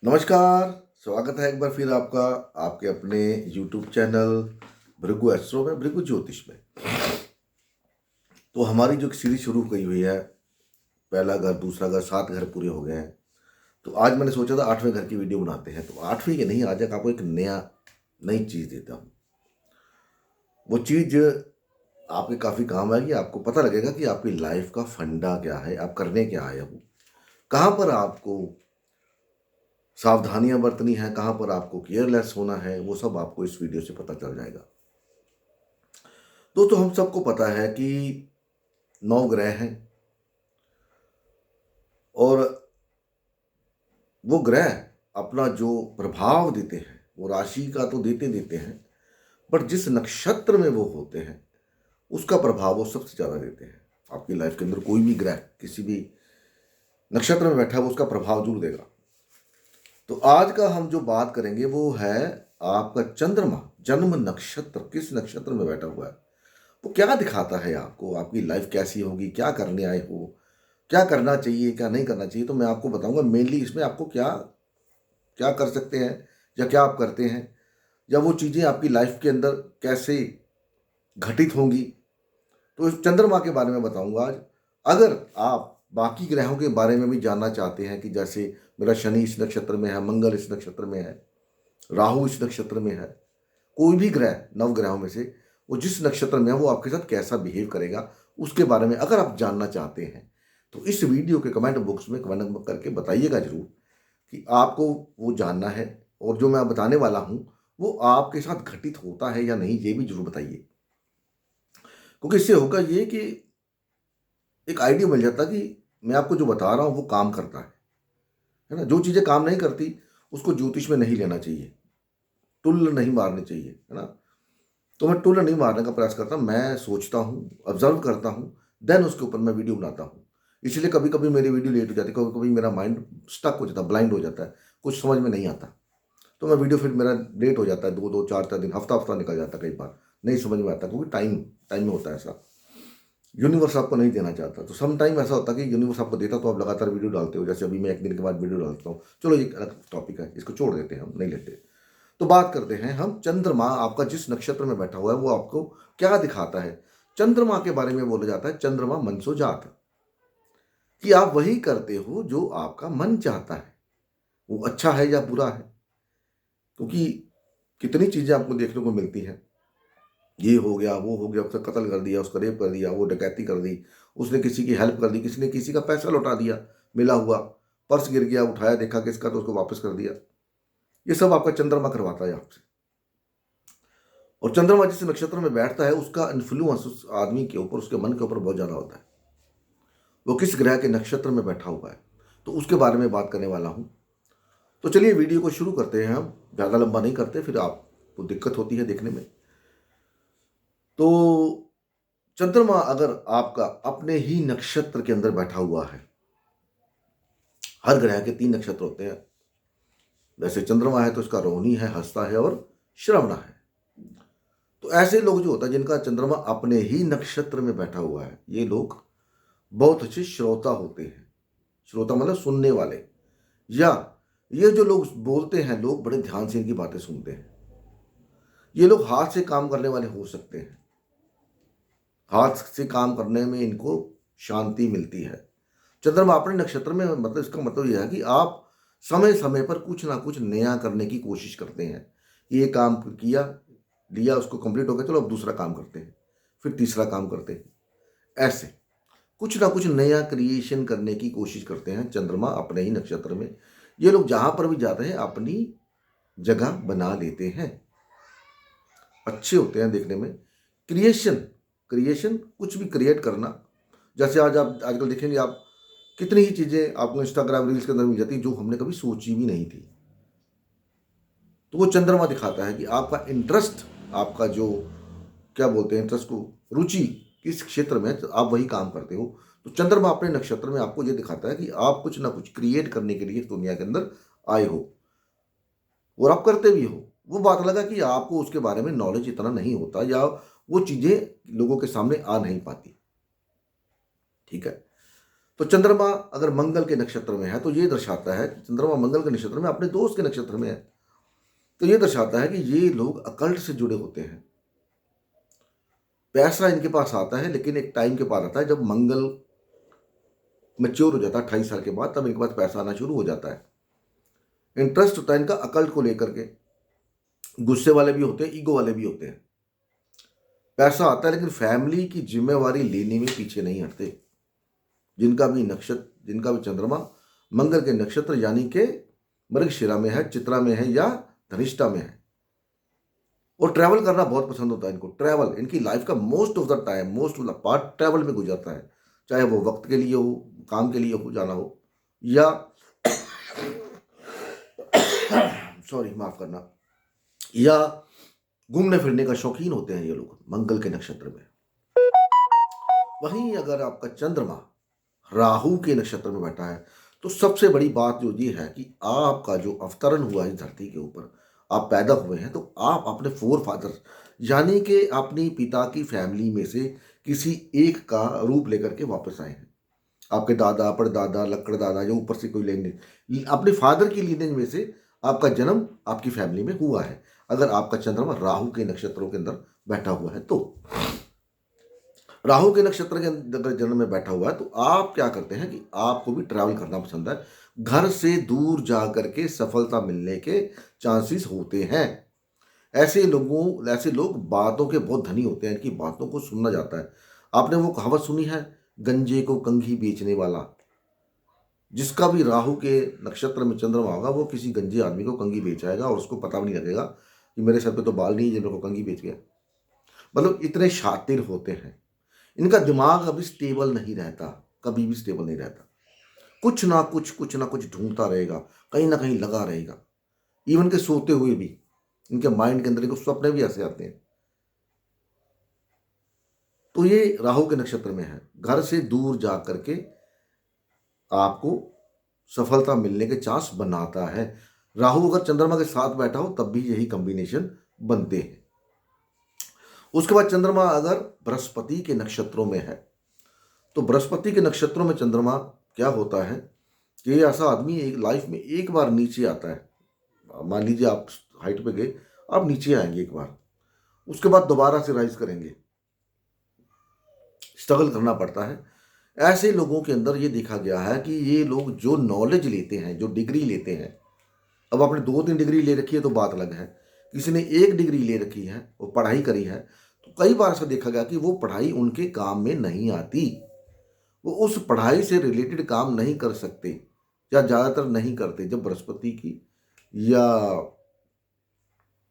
नमस्कार। स्वागत है एक बार फिर आपका आपके अपने यूट्यूब चैनल भृगु एस्ट्रो में, भृगु ज्योतिष में। तो हमारी जो सीरीज शुरू गई हुई है, पहला घर, दूसरा घर, 7 घर पूरे हो गए हैं। तो आज मैंने सोचा था 8वें घर की वीडियो बनाते हैं। तो 8वीं की नहीं, आज एक आपको एक नई चीज़ देता हूँ। वो चीज़ आपके काफ़ी काम आएगी। आपको पता लगेगा कि आपकी लाइफ का फंडा क्या है, आप करने क्या आए हो, कहाँ पर आपको सावधानियां बरतनी है, कहाँ पर आपको केयरलेस होना है, वो सब आपको इस वीडियो से पता चल जाएगा। दोस्तों, हम सबको पता है कि 9 ग्रह हैं और वो ग्रह अपना जो प्रभाव देते हैं वो राशि का तो देते देते हैं, पर जिस नक्षत्र में वो होते हैं उसका प्रभाव वो सबसे ज़्यादा देते हैं। आपकी लाइफ के अंदर कोई भी ग्रह किसी भी नक्षत्र में बैठा है वो उसका प्रभाव जरूर देगा। तो आज का हम जो बात करेंगे वो है आपका चंद्रमा जन्म नक्षत्र किस नक्षत्र में बैठा हुआ है, वो क्या दिखाता है आपको, आपकी लाइफ कैसी होगी, क्या करने आए हो, क्या करना चाहिए, क्या नहीं करना चाहिए। तो मैं आपको बताऊंगा मेनली इसमें आपको क्या क्या कर सकते हैं या क्या आप करते हैं, या वो चीज़ें आपकी लाइफ के अंदर कैसे घटित होंगी। तो इस चंद्रमा के बारे में बताऊंगा आज। अगर आप बाकी ग्रहों के बारे में भी जानना चाहते हैं कि जैसे मेरा शनि इस नक्षत्र में है, मंगल इस नक्षत्र में है, राहु इस नक्षत्र में है, कोई भी ग्रह 9 ग्रहों में से वो जिस नक्षत्र में है वो आपके साथ कैसा बिहेव करेगा, उसके बारे में अगर आप जानना चाहते हैं तो इस वीडियो के कमेंट बॉक्स में कमेंट करके बताइएगा जरूर कि आपको वो जानना है, और जो मैं बताने वाला हूं वो आपके साथ घटित होता है या नहीं, ये भी जरूर बताइए। क्योंकि इससे होगा ये कि एक आइडिया मिल जाता कि मैं आपको जो बता रहा हूं वो काम करता है ना। जो चीज़ें काम नहीं करती उसको ज्योतिष में नहीं लेना चाहिए, टुल्ल नहीं मारनी चाहिए, है ना। तो मैं टुल्ल नहीं मारने का प्रयास करता, मैं सोचता हूँ, ऑब्जर्व करता हूँ, देन उसके ऊपर मैं वीडियो बनाता हूँ। इसलिए कभी कभी मेरी वीडियो लेट हो जाती है, कभी कभी मेरा माइंड स्टक हो जाता है, ब्लाइंड हो जाता है, कुछ समझ में नहीं आता। तो मैं वीडियो फिर मेरा लेट हो जाता है, 2 2 4 4 दिन, हफ्ता हफ्ता निकल जाता है, कई बार नहीं समझ में आता क्योंकि टाइम टाइम में होता है ऐसा। यूनिवर्स आपको नहीं देना चाहता, तो सम टाइम ऐसा होता है कि यूनिवर्स आपको देता तो आप लगातार वीडियो डालते हो। जैसे अभी मैं 1 दिन के बाद वीडियो डालता हूँ, चलो ये अलग टॉपिक है, इसको छोड़ देते हैं, हम नहीं लेते। तो बात करते हैं हम चंद्रमा आपका जिस नक्षत्र में बैठा हुआ है वो आपको क्या दिखाता है। चंद्रमा के बारे में बोला जाता है चंद्रमा मनसो जात, कि आप वही करते हो जो आपका मन चाहता है, वो अच्छा है या बुरा है। क्योंकि कितनी चीजें आपको देखने को मिलती हैं, ये हो गया, वो हो गया, उसका कत्ल कर दिया, उसका रेप कर दिया, वो डकैती कर दी, उसने किसी की हेल्प कर दी, किसी ने किसी का पैसा लौटा दिया, मिला हुआ पर्स गिर गया, उठाया, देखा किसका, तो उसको वापस कर दिया। ये सब आपका चंद्रमा करवाता है आपसे। और चंद्रमा जिस नक्षत्र में बैठता है उसका इन्फ्लुएंस उस आदमी के ऊपर, उसके मन के ऊपर बहुत ज्यादा होता है। वो किस ग्रह के नक्षत्र में बैठा हुआ है, तो उसके बारे में बात करने वाला हूं। तो चलिए वीडियो को शुरू करते हैं। हम ज्यादा लंबा नहीं करते, फिर आपको दिक्कत होती है देखने में। तो चंद्रमा अगर आपका अपने ही नक्षत्र के अंदर बैठा हुआ है, हर ग्रह के 3 नक्षत्र होते हैं। वैसे चंद्रमा है तो इसका रोहिणी है, हस्ता है और श्रवणा है। तो ऐसे लोग जो होता है जिनका चंद्रमा अपने ही नक्षत्र में बैठा हुआ है, ये लोग बहुत अच्छे श्रोता होते हैं। श्रोता मतलब सुनने वाले, या ये जो लोग बोलते हैं, लोग बड़े ध्यान से इनकी बातें सुनते हैं। ये लोग हाथ से काम करने वाले हो सकते हैं, हाथ से काम करने में इनको शांति मिलती है। चंद्रमा अपने नक्षत्र में, मतलब इसका मतलब यह है कि आप समय समय पर कुछ ना कुछ नया करने की कोशिश करते हैं। ये काम किया, लिया, उसको कंप्लीट हो गया, चलो अब दूसरा काम करते हैं, फिर तीसरा काम करते हैं। ऐसे कुछ ना कुछ नया क्रिएशन करने की कोशिश करते हैं चंद्रमा अपने ही नक्षत्र में। ये लोग जहां पर भी जाते हैं अपनी जगह बना लेते हैं, अच्छे होते हैं देखने में। क्रिएशन क्रिएशन कुछ भी क्रिएट करना। जैसे आज आप आजकल देखेंगे आप, कितनी ही चीजें आपको इंस्टाग्राम रील्स के अंदर मिल जाती हैं जो हमने कभी सोची भी नहीं थी। तो वो चंद्रमा दिखाता है कि आपका इंटरेस्ट, आपका जो क्या बोलते हैं इंटरेस्ट को, रुचि किस क्षेत्र में है, तो आप वही काम करते हो। तो चंद्रमा अपने नक्षत्र में आपको ये दिखाता है कि आप कुछ ना कुछ क्रिएट करने के लिए इस दुनिया के अंदर आए हो, और आप करते भी हो। वो बात लगा कि आपको उसके बारे में नॉलेज इतना नहीं होता, या वो चीजें लोगों के सामने आ नहीं पाती, ठीक है। तो चंद्रमा अगर मंगल के नक्षत्र में है तो ये दर्शाता है, चंद्रमा मंगल के नक्षत्र में अपने दोस्त के नक्षत्र में है, तो ये दर्शाता है कि ये लोग अकल्ट से जुड़े होते हैं। पैसा इनके पास आता है, लेकिन एक टाइम के बाद आता है जब मंगल मैच्योर हो जाता है 28 साल के बाद, तब इनके पास पैसा आना शुरू हो जाता है। इंटरेस्ट होता है इनका अकल्ट को लेकर के, गुस्से वाले भी होते हैं, ईगो वाले भी होते हैं। पैसा आता है लेकिन फैमिली की जिम्मेवारी लेने में पीछे नहीं हटते। जिनका भी चंद्रमा मंगल के नक्षत्र यानी कि मृगशिरा में है, चित्रा में है या धनिष्ठा में है, और ट्रैवल करना बहुत पसंद होता है इनको। ट्रैवल इनकी लाइफ का most of the time, most of the part travel में गुजरता है, चाहे वो वक्त के लिए हो, काम के लिए हो, जाना हो, या सॉरी माफ करना, या घूमने फिरने का शौकीन होते हैं ये लोग मंगल के नक्षत्र में। वहीं अगर आपका चंद्रमा राहु के नक्षत्र में बैठा है तो सबसे बड़ी बात जो ये है कि आपका जो अवतरण हुआ है इस धरती के ऊपर, आप पैदा हुए हैं, तो आप अपने फोर फादर यानी कि अपनी पिता की फैमिली में से किसी एक का रूप लेकर के वापस आए हैं। आपके दादा, परदादा, लक्कड़ दादा, जो ऊपर से कोई लिनेज, अपने फादर की लिनेज में से आपका जन्म आपकी फैमिली में हुआ है, अगर आपका चंद्रमा राहु के नक्षत्रों के अंदर बैठा हुआ है तो। राहु के नक्षत्र के अंदर जन्म में बैठा हुआ है तो आप क्या करते हैं कि आपको भी ट्रैवल करना पसंद है, घर से दूर जा करके सफलता मिलने के चांसेस होते हैं। ऐसे लोग बातों के बहुत धनी होते हैं, इनकी बातों को सुनना जाता है। आपने वो कहावत सुनी है, गंजे को कंघी बेचने वाला। जिसका भी राहु के नक्षत्र में चंद्रमा होगा वो किसी गंजे आदमी को कंघी बेच आएगा और उसको पता भी नहीं लगेगा कि मेरे सर पे तो बाल नहीं है, जिनको कंघी बेच गया। मतलब इतने शातिर होते हैं। इनका दिमाग अभी स्टेबल नहीं रहता, कभी भी स्टेबल नहीं रहता। कुछ ना कुछ ढूंढता रहेगा, कहीं ना कहीं लगा रहेगा। इवन के सोते हुए भी इनके माइंड के अंदर इनको सपने भी ऐसे आते हैं। तो ये राहु के नक्षत्र में है, घर से दूर जा करके आपको सफलता मिलने के चांस बनाता है। राहु अगर चंद्रमा के साथ बैठा हो तब भी यही कॉम्बिनेशन बनते हैं। उसके बाद चंद्रमा अगर बृहस्पति के नक्षत्रों में है तो बृहस्पति के नक्षत्रों में चंद्रमा क्या होता है कि ऐसा आदमी एक लाइफ में एक बार नीचे आता है। मान लीजिए आप हाइट पे गए, आप नीचे आएंगे एक बार, उसके बाद दोबारा से राइज करेंगे, स्ट्रगल करना पड़ता है। ऐसे लोगों के अंदर ये देखा गया है कि ये लोग जो नॉलेज लेते हैं, जो डिग्री लेते हैं, अब आपने 2-3 डिग्री ले रखी है तो बात अलग है, किसी ने 1 डिग्री ले रखी है, वो पढ़ाई करी है, तो कई बार ऐसा देखा गया कि वो पढ़ाई उनके काम में नहीं आती। वो उस पढ़ाई से रिलेटेड काम नहीं कर सकते या ज़्यादातर नहीं करते जब बृहस्पति की या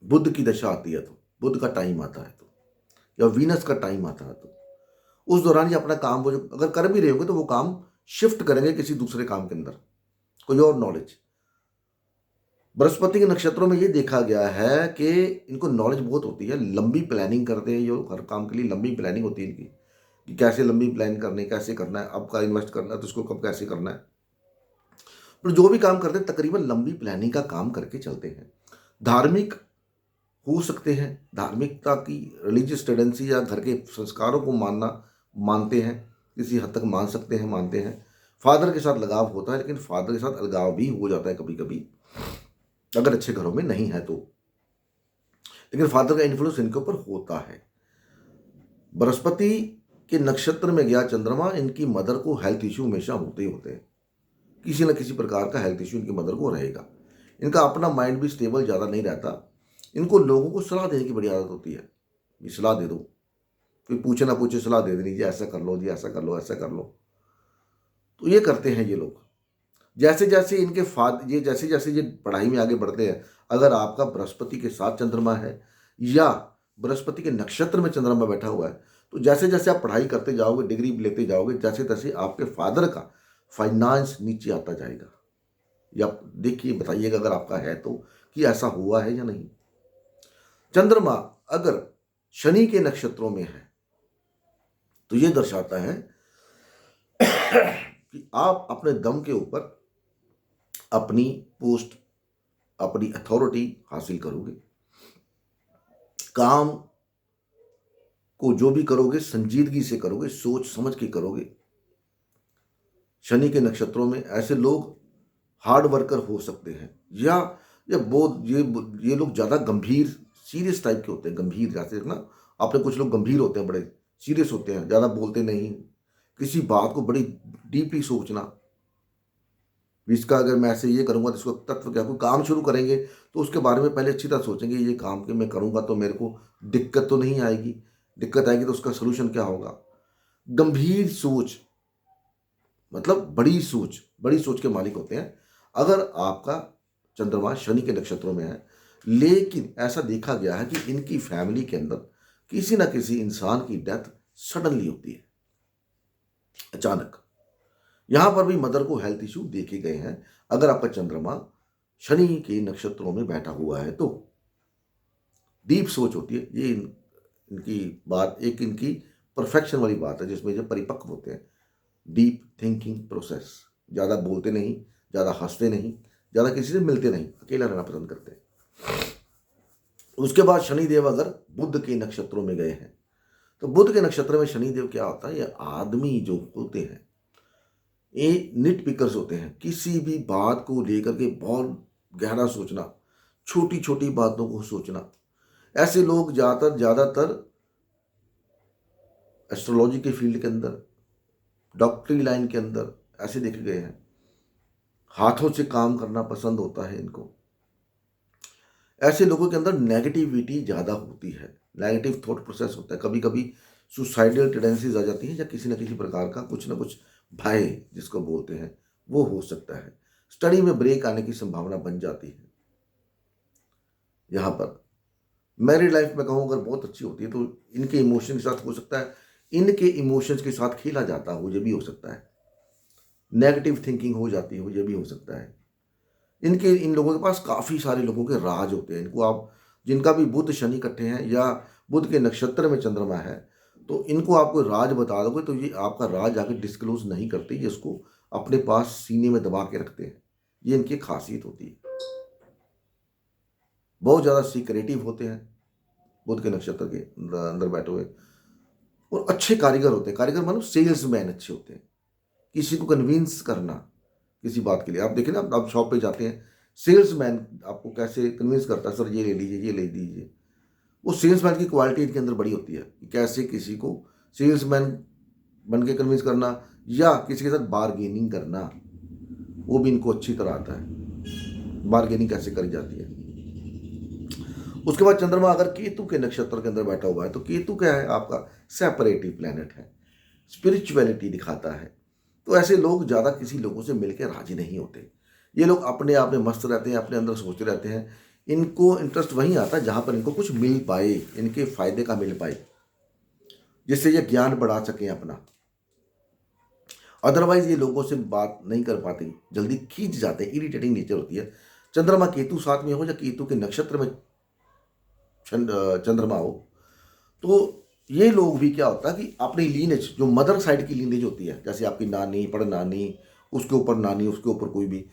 बुध की दशा आती है, तो बुध का टाइम आता है तो, या वीनस का टाइम आता है तो उस दौरान ये अपना काम, वो जो अगर कर भी रहे होंगे तो वो काम शिफ्ट करेंगे किसी दूसरे काम के अंदर, कोई और नॉलेज। बृहस्पति के नक्षत्रों में ये देखा गया है कि इनको नॉलेज बहुत होती है, लंबी प्लानिंग करते हैं। जो हर काम के लिए लंबी प्लानिंग होती है इनकी, कि कैसे लंबी प्लान करनी, कैसे करना है, अब का इन्वेस्ट करना है तो उसको कब कैसे करना है। पर जो भी काम करते हैं तकरीबन लंबी प्लानिंग का काम करके चलते हैं। धार्मिक हो सकते हैं, धार्मिकता की रिलीजियस टेंडेंसी या घर के संस्कारों को मानते हैं, किसी हद तक मान सकते हैं, मानते हैं। फादर के साथ लगाव होता है, लेकिन फादर के साथ अलगाव भी हो जाता है कभी कभी, अगर अच्छे घरों में नहीं है तो। लेकिन फादर का इन्फ्लुएंस इनके ऊपर होता है। बृहस्पति के नक्षत्र में गया चंद्रमा, इनकी मदर को हेल्थ इश्यू हमेशा होते ही होते हैं, किसी न किसी प्रकार का हेल्थ इश्यू इनकी मदर को रहेगा। इनका अपना माइंड भी स्टेबल ज़्यादा नहीं रहता। इनको लोगों को सलाह देने की बड़ी आदत होती है, ये सलाह दे दो, कोई पूछे ना पूछे सलाह दे देनी, जी ऐसा कर लो, जी ऐसा कर लो, ऐसा कर लो। तो ये करते हैं ये लोग। जैसे जैसे जैसे जैसे ये पढ़ाई में आगे बढ़ते हैं, अगर आपका बृहस्पति के साथ चंद्रमा है या बृहस्पति के नक्षत्र में चंद्रमा बैठा हुआ है, तो जैसे जैसे आप पढ़ाई करते जाओगे, डिग्री लेते जाओगे, जैसे तैसे आपके फादर का फाइनेंस नीचे आता जाएगा। या देखिए, बताइएगा अगर आपका है तो, कि ऐसा हुआ है या नहीं। चंद्रमा अगर शनि के नक्षत्रों में है तो ये दर्शाता है कि आप अपने दम के ऊपर अपनी पोस्ट, अपनी अथॉरिटी हासिल करोगे। काम को जो भी करोगे संजीदगी से करोगे, सोच समझ के करोगे। शनि के नक्षत्रों में ऐसे लोग हार्ड वर्कर हो सकते हैं, या बहुत ये लोग ज़्यादा गंभीर सीरियस टाइप के होते हैं। गंभीर जैसे ना, आपने कुछ लोग गंभीर होते हैं, बड़े सीरियस होते हैं, ज़्यादा बोलते नहीं, किसी बात को बड़ी डीपली सोचना, इसका अगर मैं ऐसे ये करूँगा तो इसको तत्व क्या, कोई काम शुरू करेंगे तो उसके बारे में पहले अच्छी तरह सोचेंगे, ये काम कि मैं करूँगा तो मेरे को दिक्कत तो नहीं आएगी, दिक्कत आएगी तो उसका सलूशन क्या होगा। गंभीर सोच, मतलब बड़ी सोच के मालिक होते हैं अगर आपका चंद्रमा शनि के नक्षत्रों में है। लेकिन ऐसा देखा गया है कि इनकी फैमिली के अंदर किसी ना किसी इंसान की डेथ सडनली होती है, अचानक। यहां पर भी मदर को हेल्थ इश्यू देखे गए हैं अगर आपका चंद्रमा शनि के नक्षत्रों में बैठा हुआ है तो। डीप सोच होती है ये, इनकी बात एक इनकी परफेक्शन वाली बात है जिसमें जो परिपक्व होते हैं, डीप थिंकिंग प्रोसेस, ज़्यादा बोलते नहीं, ज़्यादा हंसते नहीं, ज़्यादा किसी से मिलते नहीं, अकेला रहना पसंद करते हैं। उसके बाद शनिदेव अगर बुध के नक्षत्रों में गए हैं तो बुध के नक्षत्र में शनिदेव क्या होता है, ये आदमी जो होते हैं ये निट पिकर्स होते हैं, किसी भी बात को लेकर के बहुत गहरा सोचना, छोटी छोटी बातों को सोचना। ऐसे लोग ज़्यादातर एस्ट्रोलॉजी के फील्ड के अंदर, डॉक्टरी लाइन के अंदर ऐसे देखे गए हैं। हाथों से काम करना पसंद होता है इनको। ऐसे लोगों के अंदर नेगेटिविटी ज़्यादा होती है, नेगेटिव थॉट प्रोसेस होता है, कभी कभी सुसाइडल टेंडेंसीज आ जाती हैं या किसी न किसी प्रकार का कुछ ना कुछ भय जिसको बोलते हैं वो हो सकता है। स्टडी में ब्रेक आने की संभावना बन जाती है। यहाँ पर मैरिड लाइफ में कहूँ अगर बहुत अच्छी होती है तो इनके इमोशन के साथ हो सकता है, इनके इमोशंस के साथ खेला जाता हो, ये भी हो सकता है। नेगेटिव थिंकिंग हो जाती हो, ये भी हो सकता है। इन लोगों के पास काफ़ी सारे लोगों के राज होते हैं। इनको आप, जिनका भी बुध शनि इकट्ठे हैं या बुध के नक्षत्र में चंद्रमा है, तो इनको आप कोई राज बता दोगे तो ये आपका राज आके डिस्क्लोज नहीं करते, ये इसको अपने पास सीने में दबा के रखते हैं। ये इनकी खासियत होती है। बहुत ज़्यादा सीक्रेटिव होते हैं बुध के नक्षत्र के अंदर बैठे हुए, और अच्छे कारीगर होते हैं। कारीगर मतलब सेल्समैन अच्छे होते हैं, किसी को कन्विंस करना किसी बात के लिए। आप देखिए ना, आप शॉप पे जाते हैं, सेल्समैन आपको कैसे कन्विंस करता है, सर ये ले लीजिए, ये ले लीजिए। वो सेल्समैन की क्वालिटी इनके अंदर बड़ी होती है कि कैसे किसी को सेल्समैन बन के कन्विंस करना या किसी के साथ बार्गेनिंग करना, वो भी इनको अच्छी तरह आता है, बार्गेनिंग कैसे करी जाती है। उसके बाद चंद्रमा अगर केतु के नक्षत्र के अंदर बैठा हुआ है तो केतु क्या है, आपका सेपरेटिव प्लैनेट है, स्पिरिचुअलिटी दिखाता है। तो ऐसे लोग ज़्यादा किसी लोगों से मिलकर राजी नहीं होते। ये लोग अपने आप में मस्त रहते हैं, अपने अंदर सोचते रहते हैं। इनको इंटरेस्ट वहीं आता है जहाँ पर इनको कुछ मिल पाए, इनके फायदे का मिल पाए, जिससे ये ज्ञान बढ़ा सकें अपना। अदरवाइज ये लोगों से बात नहीं कर पाते, जल्दी खींच जाते हैं, इरिटेटिंग नेचर होती है। चंद्रमा केतु साथ में हो या केतु के नक्षत्र में चंद्रमा हो, तो ये लोग भी क्या होता है कि अपनी लीनेज, जो मदर साइड की लीनेज होती है, जैसे आपकी नानी, पड़नानी, उसके ऊपर नानी, उसके ऊपर कोई भी,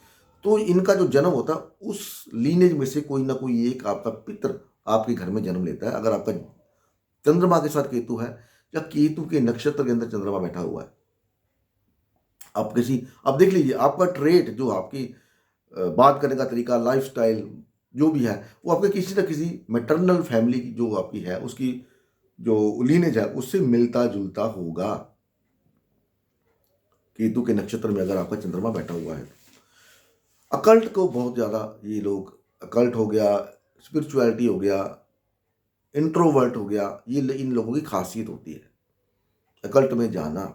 तो इनका जो जन्म होता है उस लीनेज में से कोई ना कोई एक आपका पितर आपके घर में जन्म लेता है। अगर आपका चंद्रमा के साथ केतु है या केतु के नक्षत्र के अंदर चंद्रमा बैठा हुआ है, आप किसी, अब देख लीजिए आपका ट्रेट, जो आपकी बात करने का तरीका, लाइफस्टाइल जो भी है, वो आपके किसी न किसी मैटरनल फैमिली की जो आपकी है उसकी जो लीनेज है उससे मिलता जुलता होगा। केतु के नक्षत्र में अगर आपका चंद्रमा बैठा हुआ है, अकल्ट को बहुत ज़्यादा ये लोग, अकल्ट हो गया, स्पिरिचुअलिटी हो गया, इंट्रोवर्ट हो गया, ये इन लोगों की खासियत होती है, अकल्ट में जाना।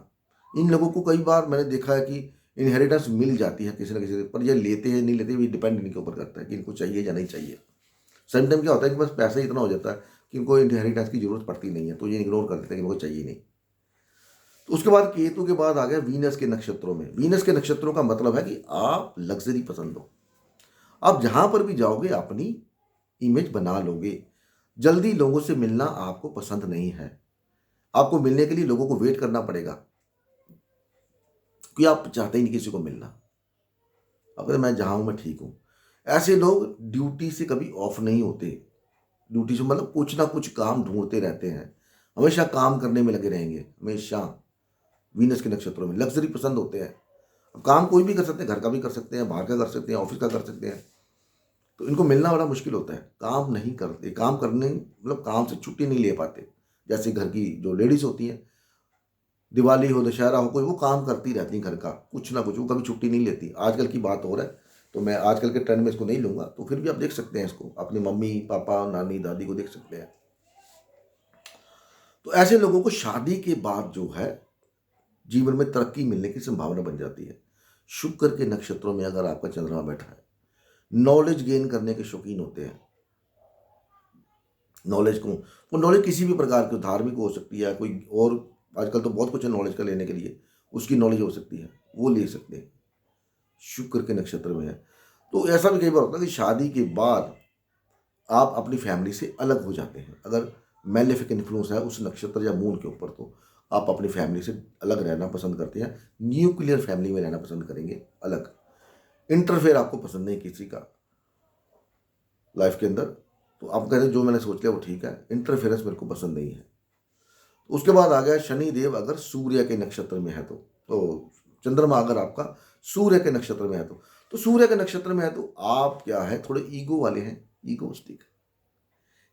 इन लोगों को कई बार मैंने देखा है कि इनहेरिटेंस मिल जाती है किसी न किसी से, पर ये लेते हैं नहीं लेते, भी डिपेंड इनके ऊपर करता है कि इनको चाहिए या नहीं चाहिए। सम टाइम क्या होता है कि बस पैसा इतना हो जाता है कि इनको इनहेरिटेंस की जरूरत पड़ती नहीं है, तो ये इग्नोर कर देते हैं कि इनको चाहिए नहीं। तो उसके बाद केतु के बाद आ गया वीनस के नक्षत्रों में। वीनस के नक्षत्रों का मतलब है कि आप लग्जरी पसंद हो, आप जहां पर भी जाओगे अपनी इमेज बना लोगे। जल्दी लोगों से मिलना आपको पसंद नहीं है, आपको मिलने के लिए लोगों को वेट करना पड़ेगा, कि आप चाहते ही नहीं किसी को मिलना। अगर मैं जहां हूं मैं ठीक हूं। ऐसे लोग ड्यूटी से कभी ऑफ नहीं होते, ड्यूटी से मतलब कुछ ना कुछ काम ढूंढते रहते हैं, हमेशा काम करने में लगे रहेंगे, हमेशा। वीनस के नक्षत्रों में लग्जरी पसंद होते हैं, अब काम कोई भी कर सकते हैं, घर का भी कर सकते हैं, बाहर का कर सकते हैं, ऑफिस का कर सकते हैं, तो इनको मिलना बड़ा मुश्किल होता है। काम नहीं करते, काम करने मतलब काम से छुट्टी नहीं ले पाते। जैसे घर की जो लेडीज़ होती हैं, दिवाली हो, दशहरा हो, कोई वो काम करती रहती हैं घर का, कुछ ना कुछ, वो कभी छुट्टी नहीं लेती। आजकल की बात हो रहा है, तो मैं आजकल के ट्रेंड में इसको नहीं लूँगा, तो फिर भी आप देख सकते हैं इसको, अपनी मम्मी, पापा, नानी, दादी को देख सकते हैं। तो ऐसे लोगों को शादी के बाद जो है, जीवन में तरक्की मिलने की संभावना बन जाती है। शुक्र के नक्षत्रों में अगर आपका चंद्रमा बैठा है, नॉलेज गेन करने के शौकीन होते हैं। नॉलेज को, वो नॉलेज किसी भी प्रकार की, धार्मिक हो सकती है, कोई और आजकल तो बहुत कुछ है नॉलेज का लेने के लिए, उसकी नॉलेज हो सकती है, वो ले सकते हैं, शुक्र के नक्षत्र में है। तो ऐसा भी कई बार होता है कि शादी के बाद आप अपनी फैमिली से अलग हो जाते हैं। अगर मैलेफिक इन्फ्लुएंस है उस नक्षत्र या मून के ऊपर, तो आप अपनी फैमिली से अलग रहना पसंद करते हैं, न्यूक्लियर फैमिली में रहना पसंद करेंगे, अलग। इंटरफेयर आपको पसंद नहीं किसी का लाइफ के अंदर, तो आप कहते हैं जो मैंने सोच लिया वो ठीक है, इंटरफेरेंस मेरे को पसंद नहीं है। उसके बाद आ गया शनि देव अगर सूर्य के नक्षत्र में है तो चंद्रमा अगर आपका सूर्य के नक्षत्र में है तो सूर्य के नक्षत्र में है तो आप क्या है, थोड़े ईगो वाले हैं, ईगोस्टिक,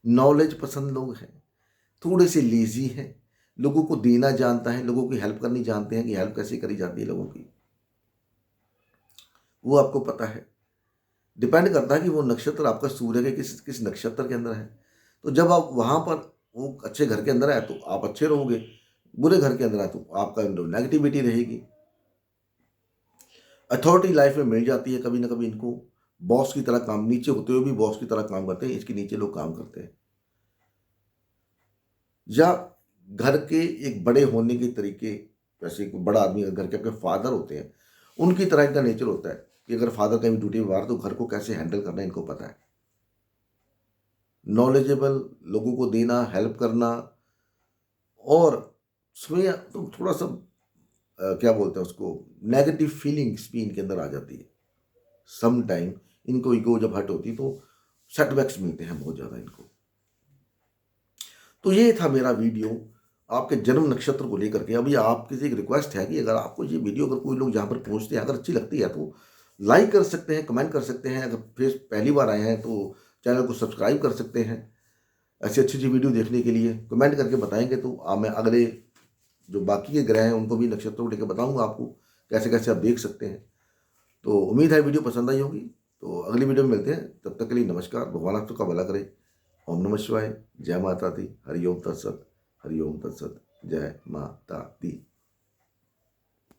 नॉलेज पसंद लोग हैं, थोड़े से लेजी हैं, लोगों को देना जानता है, लोगों की हेल्प करनी जानते हैं कि हेल्प कैसे करी जाती है लोगों की, वो आपको पता है। डिपेंड करता है कि वो नक्षत्र आपका सूर्य के किस किस नक्षत्र के अंदर है। तो जब आप वहाँ पर वो अच्छे घर के अंदर है तो आप अच्छे रहोगे, बुरे घर के अंदर है तो आपका नेगेटिविटी रहेगी। अथॉरिटी लाइफ में मिल जाती है कभी ना कभी इनको, बॉस की तरह काम, नीचे होते हुए भी बॉस की तरह काम करते हैं, इसके नीचे लोग काम करते हैं। या घर के एक बड़े होने के तरीके, जैसे कोई बड़ा आदमी अगर घर के आपके फादर होते हैं, उनकी तरह इनका नेचर होता है कि अगर फादर कहीं ड्यूटी में बाहर तो घर को कैसे हैंडल करना है इनको पता है। नॉलेजेबल, लोगों को देना, हेल्प करना, और उसमें तो थोड़ा सा क्या बोलते हैं उसको, नेगेटिव फीलिंग्स भी इनके अंदर आ जाती है। सम टाइम इनको ईगो जब हट होती तो सेटबैक्स मिलते हैं बहुत ज़्यादा इनको। तो ये था मेरा वीडियो आपके जन्म नक्षत्र को लेकर के। अभी आपकी से एक रिक्वेस्ट है कि अगर आपको ये वीडियो, अगर कोई लोग जहाँ पर पहुँचते हैं अगर अच्छी लगती है तो लाइक कर सकते हैं, कमेंट कर सकते हैं। अगर फेस पहली बार आए हैं तो चैनल को सब्सक्राइब कर सकते हैं। ऐसी अच्छी अच्छी वीडियो देखने के लिए कमेंट करके बताएंगे तो मैं अगले जो बाकी के ग्रह हैं उनको भी, नक्षत्रों को लेकर बताऊँगा आपको कैसे कैसे आप देख सकते हैं। तो उम्मीद है वीडियो पसंद आई होगी। तो अगली वीडियो में मिलते हैं, तब तक के लिए नमस्कार। भगवान आप सबका भला करे। ओम नमः शिवाय। जय माता दी। हरि ओम तत्सत। हरि ओम तत्सत। जय माता दी।